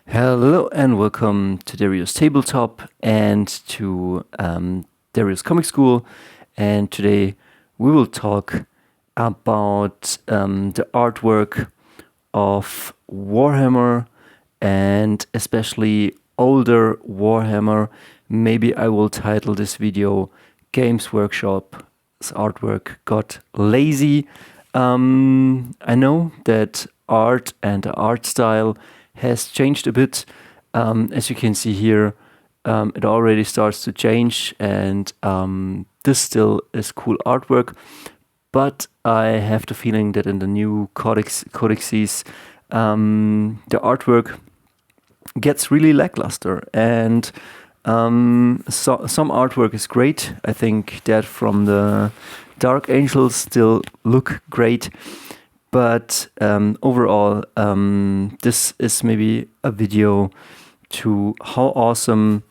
Hello and welcome to Darius Tabletop and to Darius Comic School. And today we will talk about the artwork of Warhammer and especially older Warhammer. Maybe I will title this video Games Workshop's artwork got lazy. I know that art and the art style has changed a bit. As you can see here, it already starts to change, and this still is cool artwork. But I have the feeling that in the new codexes, the artwork gets really lackluster, and some artwork is great. I think that from the Dark Angels still look great. But overall, this is maybe a video to how awesome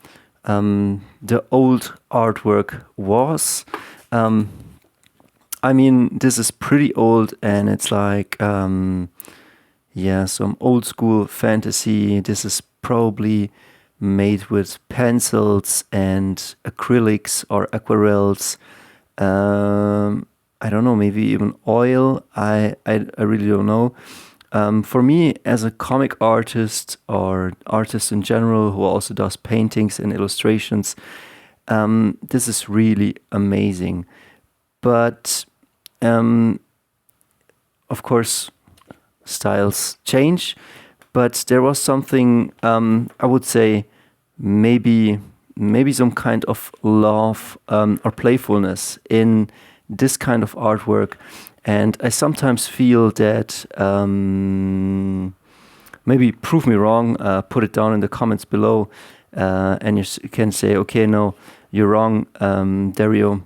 the old artwork was. I mean, this is pretty old, and it's like, yeah, some old school fantasy. This is probably made with pencils and acrylics or aquarelles. I don't know, maybe even oil. I really don't know. For me, as a comic artist or artist in general who also does paintings and illustrations, this is really amazing. But of course, styles change. But there was something, I would say, maybe some kind of love or playfulness in this kind of artwork, and I sometimes feel that, maybe prove me wrong, put it down in the comments below, and you can say, okay, no, you're wrong, Dario,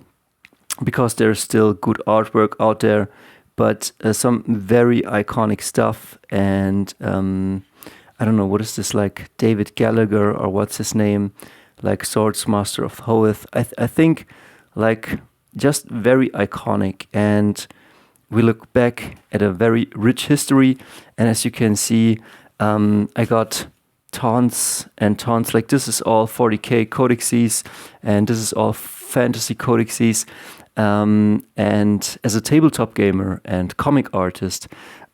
because there's still good artwork out there, but some very iconic stuff, and I don't know, what is this, like David Gallagher, or what's his name, like Swordsmaster of Hoeth, I think, like, just very iconic, and we look back at a very rich history. And as you can see, I got tons and tons, like this is all 40k codexes, and this is all fantasy codexes. And as a tabletop gamer and comic artist,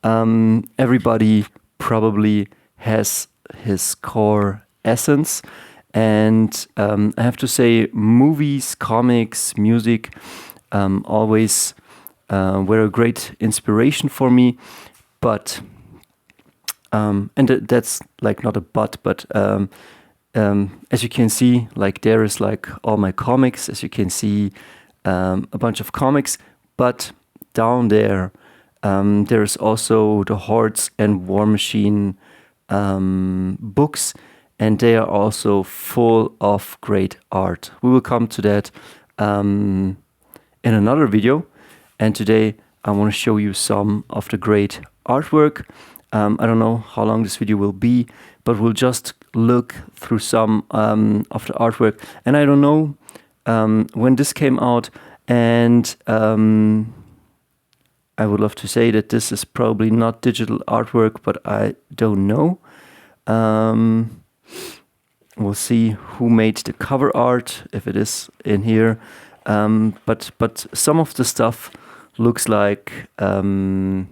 everybody probably has his core essence. And I have to say, movies, comics, music always were a great inspiration for me. But, and that's like not a but as you can see, like there is like all my comics, as you can see, a bunch of comics. But down there, there's also the Hordes and War Machine books. And they are also full of great art. We will come to that in another video. And today I want to show you some of the great artwork. I don't know how long this video will be, but we'll just look through some of the artwork. And I don't know when this came out. And I would love to say that this is probably not digital artwork, but I don't know. We'll see who made the cover art, if it is in here. But some of the stuff looks like, yeah,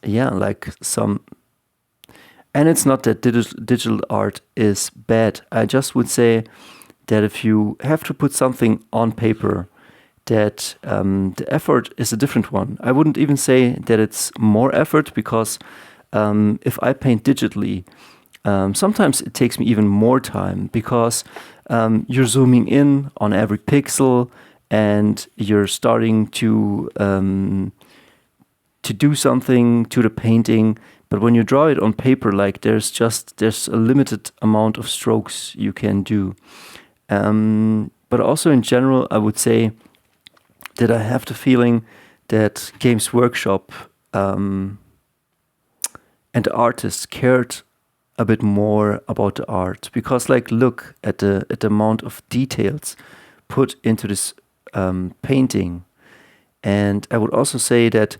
like some. And it's not that digital art is bad. I just would say that if you have to put something on paper, that the effort is a different one. I wouldn't even say that it's more effort, because if I paint digitally, sometimes it takes me even more time, because you're zooming in on every pixel, and you're starting to do something to the painting. But when you draw it on paper, like there's a limited amount of strokes you can do. But also in general, I would say that I have the feeling that Games Workshop and the artists cared a bit more about the art, because like look at the amount of details put into this painting. And I would also say that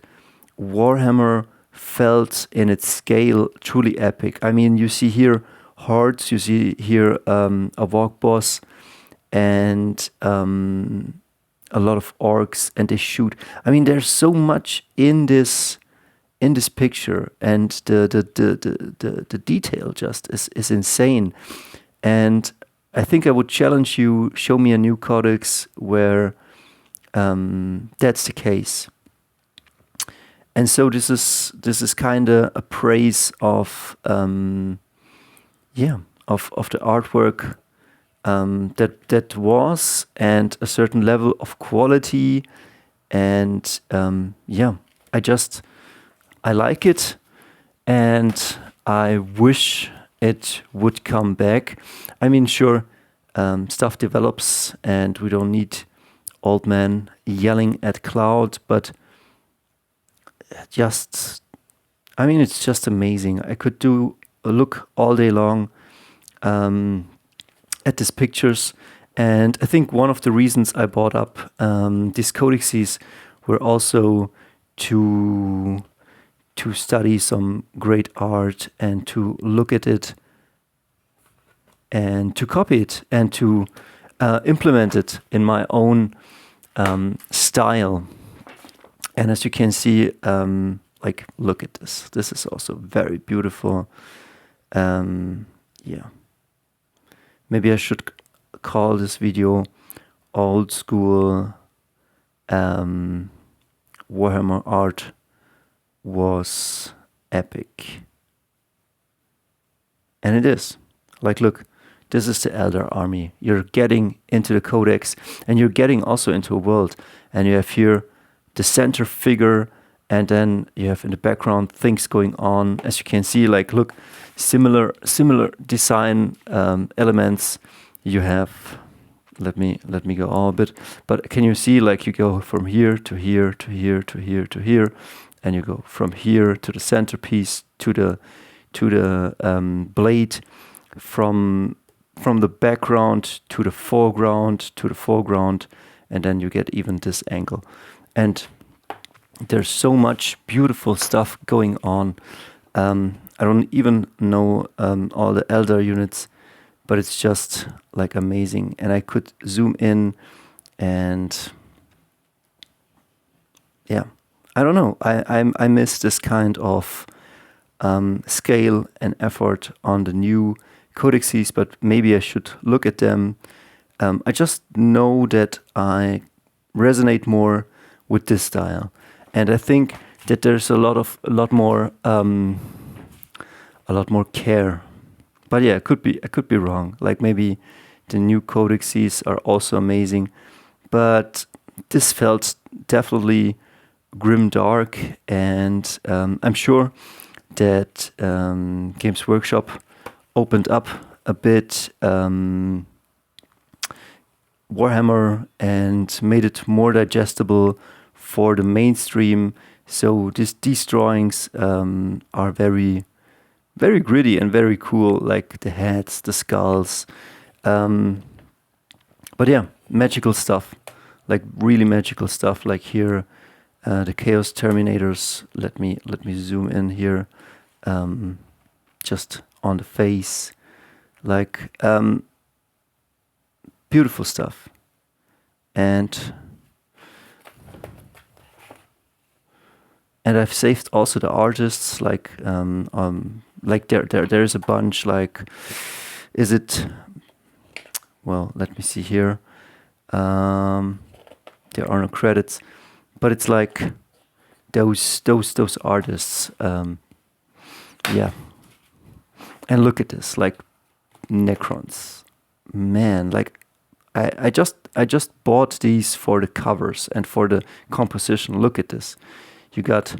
Warhammer felt in its scale truly epic. I mean, you see here hordes. You see here a walk boss and a lot of orcs, and they shoot. I mean, there's so much in this picture, and the detail just is insane. And I think I would challenge you, show me a new codex where that's the case. And so this is kind of a praise of the artwork that was, and a certain level of quality, and I like it, and I wish it would come back. I mean, sure, stuff develops, and we don't need old man yelling at cloud, but it's just amazing. I could look all day long at these pictures, and I think one of the reasons I bought up these codexes were also to study some great art, and to look at it, and to copy it, and to implement it in my own style. And as you can see, look at this. This is also very beautiful. Maybe I should call this video old school Warhammer art was epic. And it is. Look, this is the Elder Army. You're getting into the Codex, and you're getting also into a world. And you have here the center figure, and then you have in the background things going on. As you can see, look, similar design elements. You have, let me go all a bit, but can you see, you go from here to here to here to here to here, and you go from here to the centerpiece to the blade, from the background to the foreground, and then you get even this angle. And there's so much beautiful stuff going on. I don't even know all the Elder units, but it's just amazing. And I could zoom in, and I don't know. I miss this kind of scale and effort on the new codexes, but maybe I should look at them. I just know that I resonate more with this style, and I think that there's a lot more care. But I could be wrong. Maybe the new codexes are also amazing, but this felt definitely grim dark, and I'm sure that Games Workshop opened up a bit Warhammer and made it more digestible for the mainstream. So these drawings are very, very gritty and very cool, like the heads, the skulls. But magical stuff, really magical stuff. Here, the Chaos Terminators. Let me zoom in here, just on the face, beautiful stuff. And I've saved also the artists, there is a bunch, is it, well, let me see here. There are no credits, but it's those artists. And look at this, Necrons. Man, I just bought these for the covers and for the composition. Look at this. You got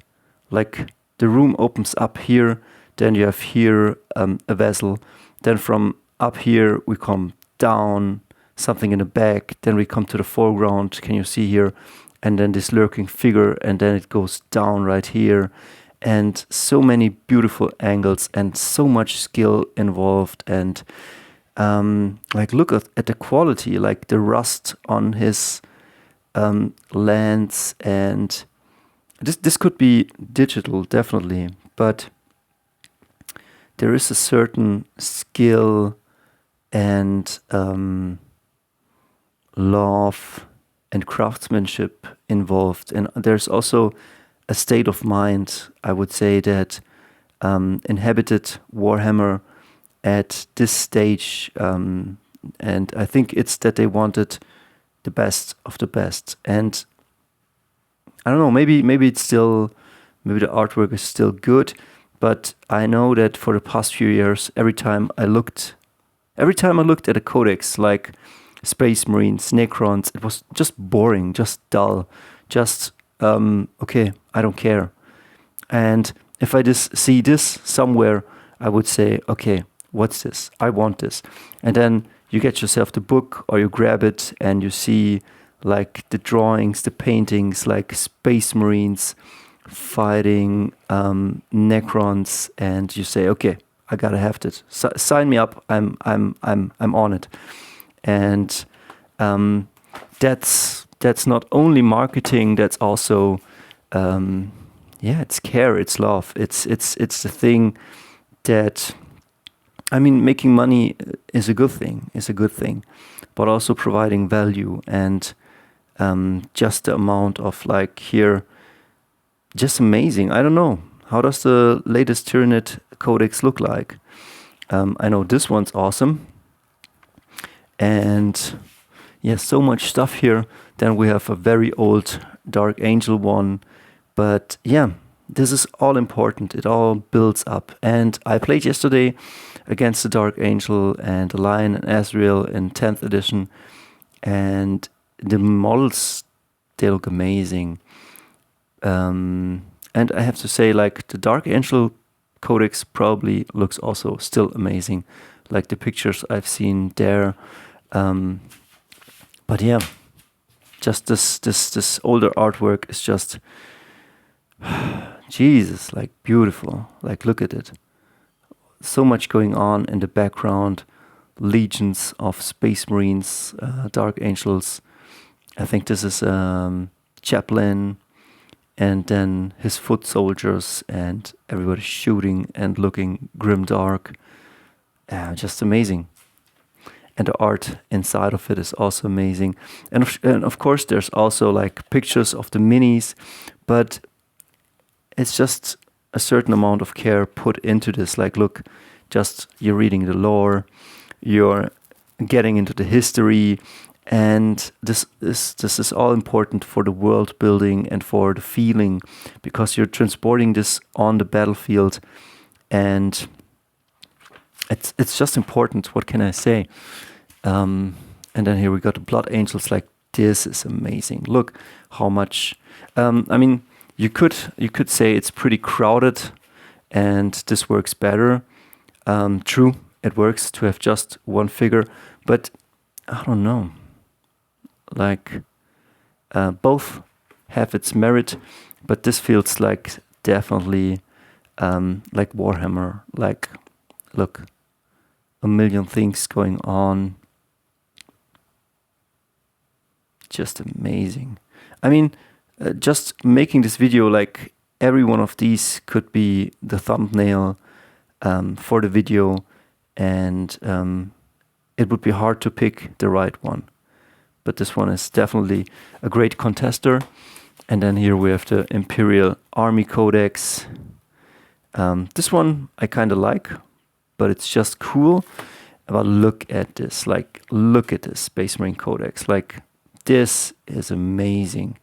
the room opens up here, then you have here a vessel, then from up here we come down, something in the back, then we come to the foreground, can you see here, and then this lurking figure, and then it goes down right here, and so many beautiful angles and so much skill involved. And look at the quality, the rust on his lance, and this could be digital, definitely, but there is a certain skill and love and craftsmanship involved. And there's also a state of mind, I would say, that inhabited Warhammer at this stage. And I think it's that they wanted the best of the best. And I don't know, maybe it's still, maybe the artwork is still good, but I know that for the past few years, every time I looked at a codex like Space Marines, Necrons, it was just boring, just dull, just okay, I don't care. And if I just see this somewhere, I would say, okay, what's this? I want this. And then you get yourself the book, or you grab it and you see like the drawings, the paintings, like Space Marines fighting Necrons, and you say, okay, I gotta have this. Sign me up. I'm on it. And that's not only marketing. That's also it's care. It's love. It's the thing that, I mean, making money is a good thing. It's a good thing, but also providing value and just the amount of like here, just amazing. I don't know. How does the latest Tyranid Codex look like? I know this one's awesome. And yes, so much stuff here. Then we have a very old Dark Angel one. But yeah, this is all important. It all builds up. And I played yesterday against the Dark Angel and the Lion and Azrael in 10th edition. And the models, they look amazing. And I have to say, like, the Dark Angel Codex probably looks also still amazing. Like the pictures I've seen there. But yeah, just this older artwork is just Jesus, like beautiful. Like, look at it. So much going on in the background. Legions of Space Marines, Dark Angels. I think this is Chaplain, and then his foot soldiers, and everybody shooting and looking grimdark. Just amazing. And the art inside of it is also amazing. And of course, there's also like pictures of the minis, but it's just a certain amount of care put into this. Like, look, just you're reading the lore, you're getting into the history, and this is all important for the world building and for the feeling, because you're transporting this on the battlefield, and it's just important. What can I say? And then here we got the Blood Angels. Like, this is amazing. Look how much. I mean, you could say it's pretty crowded, and this works better. True, it works to have just one figure, but I don't know. Like, both have its merit, but this feels like definitely like Warhammer. Like, look, a million things going on. Just amazing. I mean, just making this video, like, every one of these could be the thumbnail for the video, and it would be hard to pick the right one. But this one is definitely a great contester. And then here we have the Imperial Army Codex. This one I kind of like, but it's just cool. But look at this. Like, look at this Space Marine Codex. Like, this is amazing.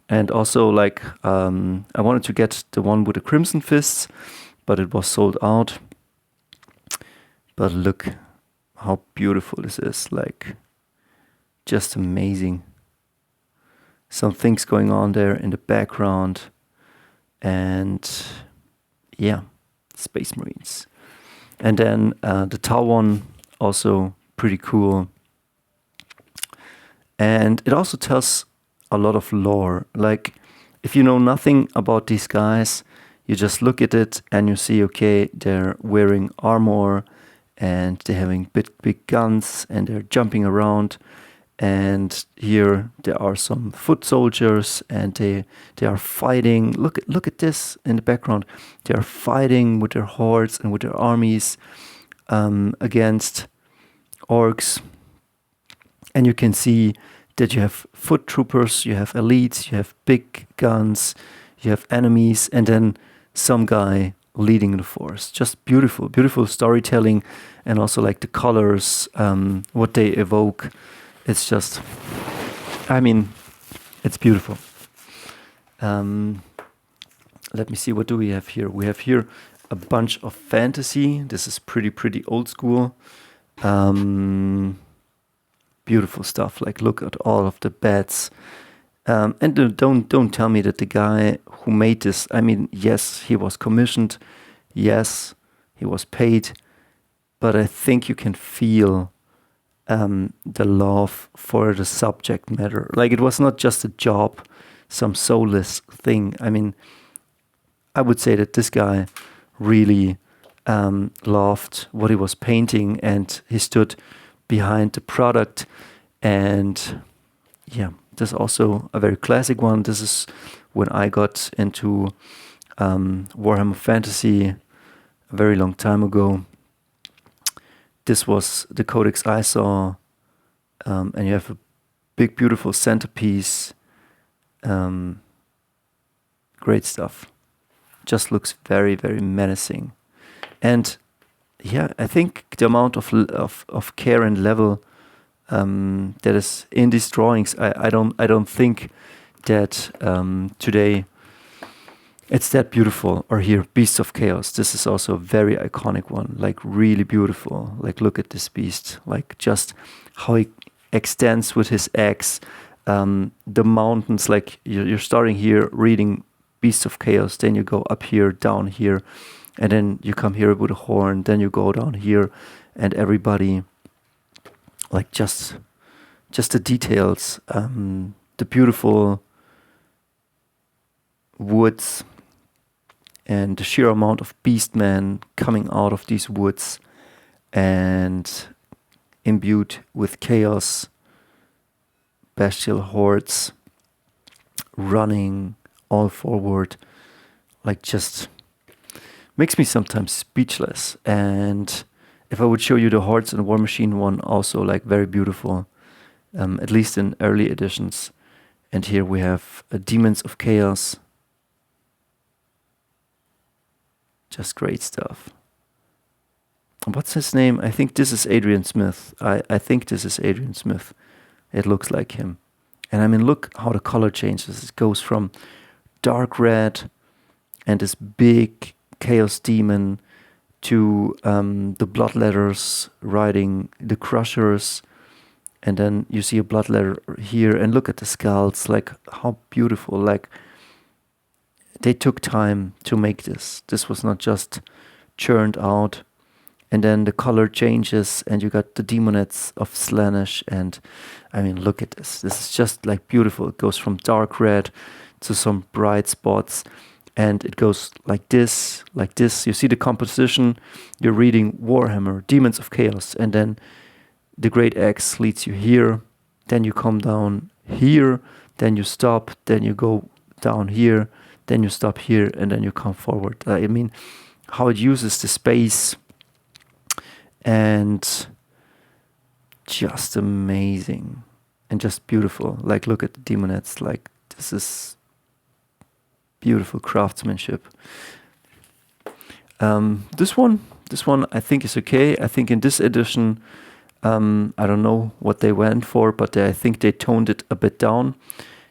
And also, like, I wanted to get the one with the Crimson Fists, but it was sold out. But look how beautiful this is. Like, just amazing. Some things going on there in the background. And yeah, Space Marines. And then the Tau one, also pretty cool. And it also tells a lot of lore. Like, if you know nothing about these guys, you just look at it and you see, okay, they're wearing armor and they're having big guns and they're jumping around. And here there are some foot soldiers, and they are fighting. Look at this in the background. They are fighting with their hordes and with their armies against orcs. And you can see that you have foot troopers, you have elites, you have big guns, you have enemies, and then some guy leading the force. Just beautiful, beautiful storytelling, and also like the colors, what they evoke. It's just, I mean, it's beautiful. Let me see, what do we have here? We have here a bunch of fantasy. This is pretty old school. Beautiful stuff. Like, look at all of the beds. And don't tell me that the guy who made this, I mean, yes, he was commissioned. Yes, he was paid. But I think you can feel the love for the subject matter. Like, it was not just a job, some soulless thing. I mean, I would say that this guy really loved what he was painting, and he stood behind the product. And yeah, this is also a very classic one. This is when I got into Warhammer Fantasy a very long time ago. This was the codex I saw, and you have a big, beautiful centerpiece. Great stuff. Just looks very, very menacing. And yeah, I think the amount of care and level that is in these drawings, I don't think that today it's that beautiful. Or here, Beasts of Chaos. This is also a very iconic one, like really beautiful. Like, look at this beast, like just how he extends with his axe. The mountains, like you're starting here reading Beasts of Chaos, then you go up here, down here, and then you come here with a horn, then you go down here, and everybody, like just the details, the beautiful woods, and the sheer amount of beastmen coming out of these woods, and imbued with chaos, bestial hordes running all forward, like just makes me sometimes speechless. And if I would show you the Hordes and War Machine one, also like very beautiful, at least in early editions. And here we have Demons of Chaos. Just great stuff. What's his name? I think this is Adrian Smith. I think this is Adrian Smith. It looks like him. And I mean, look how the color changes. It goes from dark red and this big chaos demon to the bloodletters riding the crushers, and then you see a bloodletter here, and look at the skulls, like how beautiful. Like, they took time to make this. This was not just churned out. And then the color changes, and you got the demonettes of Slaanesh, and I mean, look at this. This is just like beautiful. It goes from dark red to some bright spots, and it goes like this, like this. You see the composition. You're reading Warhammer, Demons of Chaos, and then the Great Axe leads you here. Then you come down here. Then you stop. Then you go down here. Then you stop here, and then you come forward. I mean, how it uses the space, and just amazing and just beautiful. Like, look at the demonettes. Like, this is beautiful craftsmanship. This one I think is okay. I think in this edition, I don't know what they went for, but I think they toned it a bit down.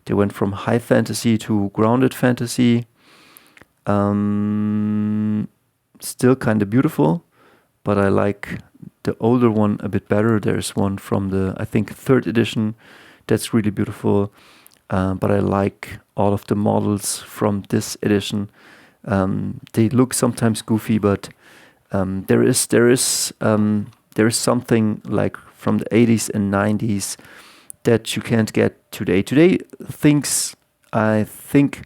They went from high fantasy to grounded fantasy. Still kind of beautiful, but I like the older one a bit better. There's one from the, I think, 3rd edition that's really beautiful. But I like all of the models from this edition. They look sometimes goofy, but there is something like from the 80s and 90s that you can't get today. Today, things, I think,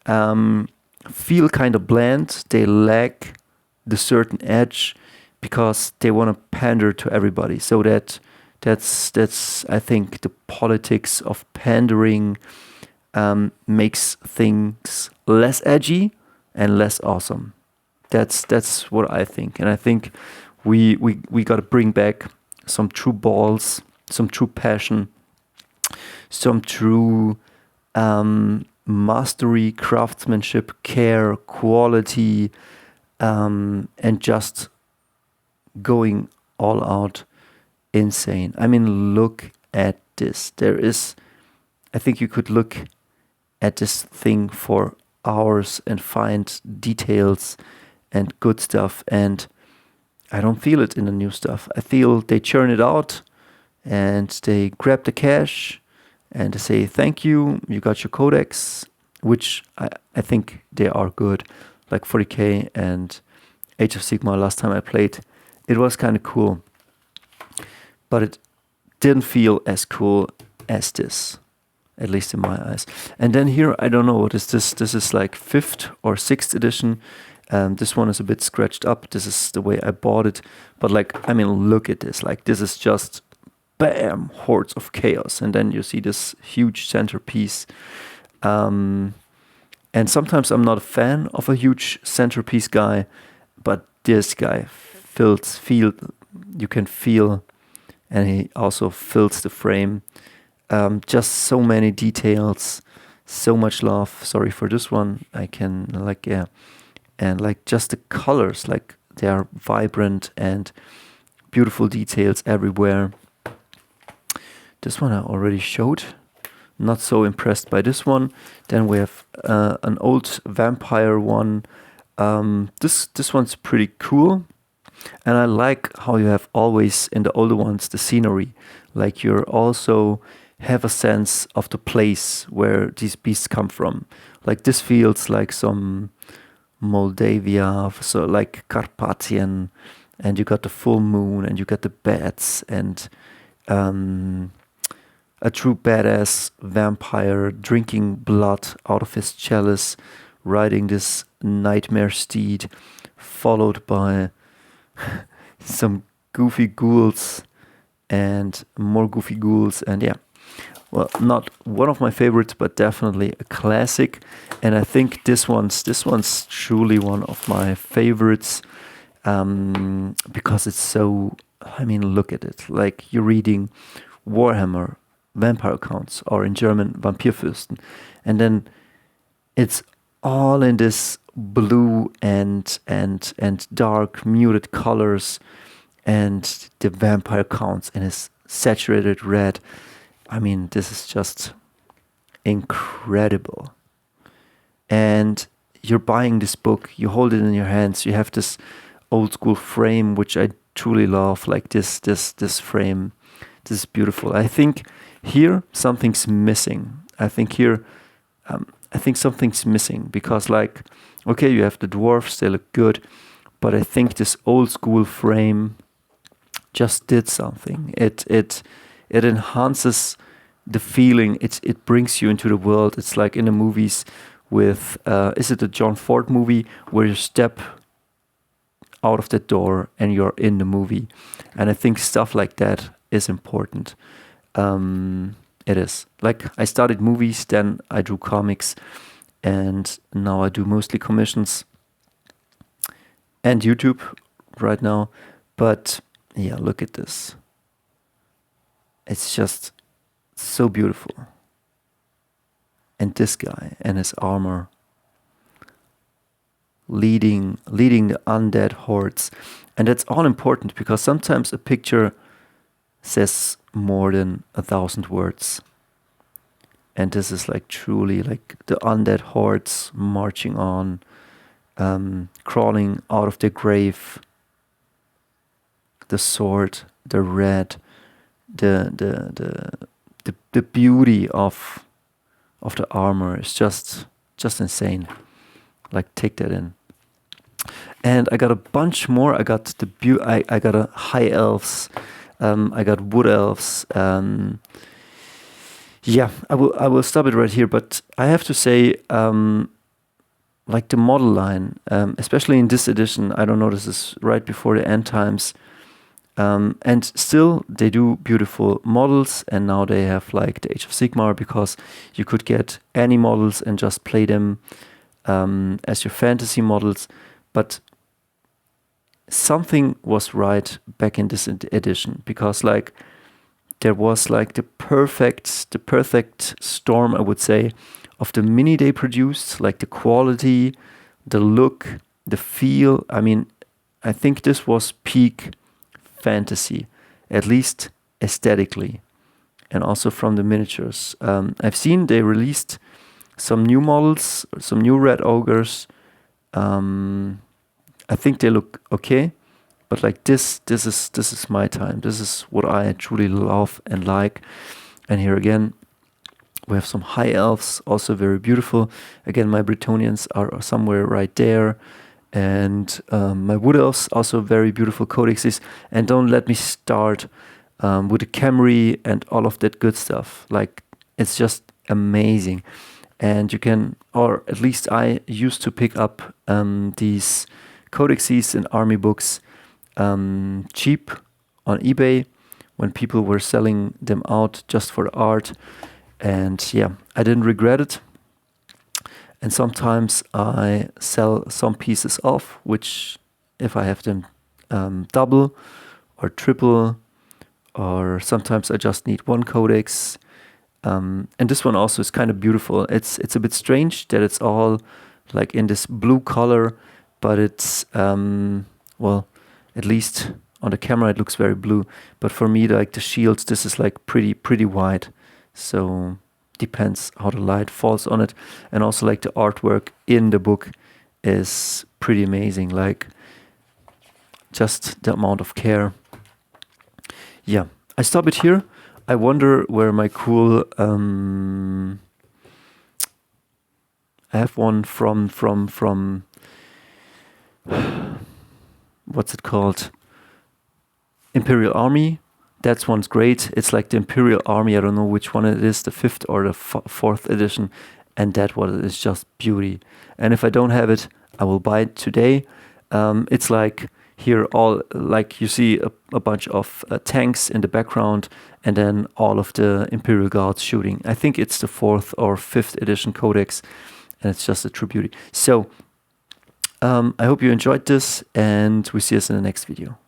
feel kind of bland. They lack the certain edge because they want to pander to everybody, so that That's I think the politics of pandering makes things less edgy and less awesome. That's what I think, and I think we got to bring back some true balls, some true passion, some true mastery, craftsmanship, care, quality, and just going all out insane. I mean, look at this. I think you could look at this thing for hours and find details and good stuff, and I don't feel it in the new stuff. I feel they churn it out and they grab the cash and they say, thank you, you got your codex, which I think they are good. Like 40k and Age of Sigmar last time I played, it was kind of cool. But it didn't feel as cool as this, at least in my eyes. And then here, I don't know, what is this? This is like 5th or 6th edition. This one is a bit scratched up. This is the way I bought it. But like, I mean, look at this. Like, this is just, bam, hordes of chaos. And then you see this huge centerpiece. And sometimes I'm not a fan of a huge centerpiece guy, but this guy you can feel, and he also fills the frame. Just so many details, so much love. Sorry for this one. I can and like just the colors, like they are vibrant and beautiful details everywhere. This one I already showed. Not so impressed by this one. Then we have an old vampire one. This one's pretty cool. And I like how you have always in the older ones the scenery. Like you're also have a sense of the place where these beasts come from. Like this feels like some Moldavia, so like Carpathian, and you got the full moon and you got the bats and a true badass vampire drinking blood out of his chalice, riding this nightmare steed, followed by some goofy ghouls and more goofy ghouls, and yeah. Well, not one of my favorites, but definitely a classic. And I think this one's truly one of my favorites because it's so. I mean, look at it. Like you're reading Warhammer, Vampire Counts, or in German Vampirfürsten, and then it's all in this blue and dark muted colors, and the Vampire Counts in his saturated red. I mean, this is just incredible. And you're buying this book, you hold it in your hands, you have this old school frame, which I truly love, like this frame. This is beautiful. I think here something's missing. I think something's missing because, like, okay, you have the dwarfs, they look good, but I think this old school frame just did something. It enhances the feeling. It brings you into the world. It's like in the movies with is it the John Ford movie where you step out of the door and you're in the movie? And I think stuff like that is important. It is. Like I started movies, then I drew comics, and now I do mostly commissions and YouTube right now. But yeah, look at this. It's just so beautiful. And this guy and his armor leading the undead hordes. And that's all important because sometimes a picture says more than 1,000 words. And this is like truly like the undead hordes marching on, crawling out of their grave. The sword, the red, the beauty of the armor is just insane. Like take that in. And I got a bunch more. I got I got a high elves. I got wood elves. Yeah, I will stop it right here. But I have to say, like the model line, especially in this edition, I don't know. This is right before the end times. And still, they do beautiful models, and now they have like the Age of Sigmar, because you could get any models and just play them as your fantasy models. But something was right back in this edition, because like there was like the perfect storm, I would say, of the mini they produced, like the quality, the look, the feel. I mean, I think this was peak fantasy, at least aesthetically, and also from the miniatures. I've seen they released some new models, some new red ogres. I think they look okay, but like this is my time. This is what I truly love and like. And here again, we have some high elves, also very beautiful. Again, my Bretonians are somewhere right there. And my wood elves, also very beautiful codexes. And don't let me start with the Camry and all of that good stuff. Like, it's just amazing. And you can, or at least I used to pick up these codexes and Armybooks cheap on eBay when people were selling them out just for the art. And yeah, I didn't regret it. And sometimes I sell some pieces off, which if I have them double or triple, or sometimes I just need one codex. And this one also is kind of beautiful. It's a bit strange that it's all like in this blue color, but it's, well, at least on the camera it looks very blue. But for me, like the shields, this is like pretty white. So depends how the light falls on it. And also like the artwork in the book is pretty amazing. Like just the amount of care. Yeah, I stop it here. I wonder where my cool, I have one from what's it called? Imperial Army. That one's great. It's like the Imperial Army. I don't know which one it is, the 5th or the 4th edition. And that one is just beauty. And if I don't have it, I will buy it today. It's like here, all like you see a bunch of tanks in the background, and then all of the Imperial Guards shooting. I think it's the 4th or 5th edition codex, and it's just a true beauty. So I hope you enjoyed this, and we see us in the next video.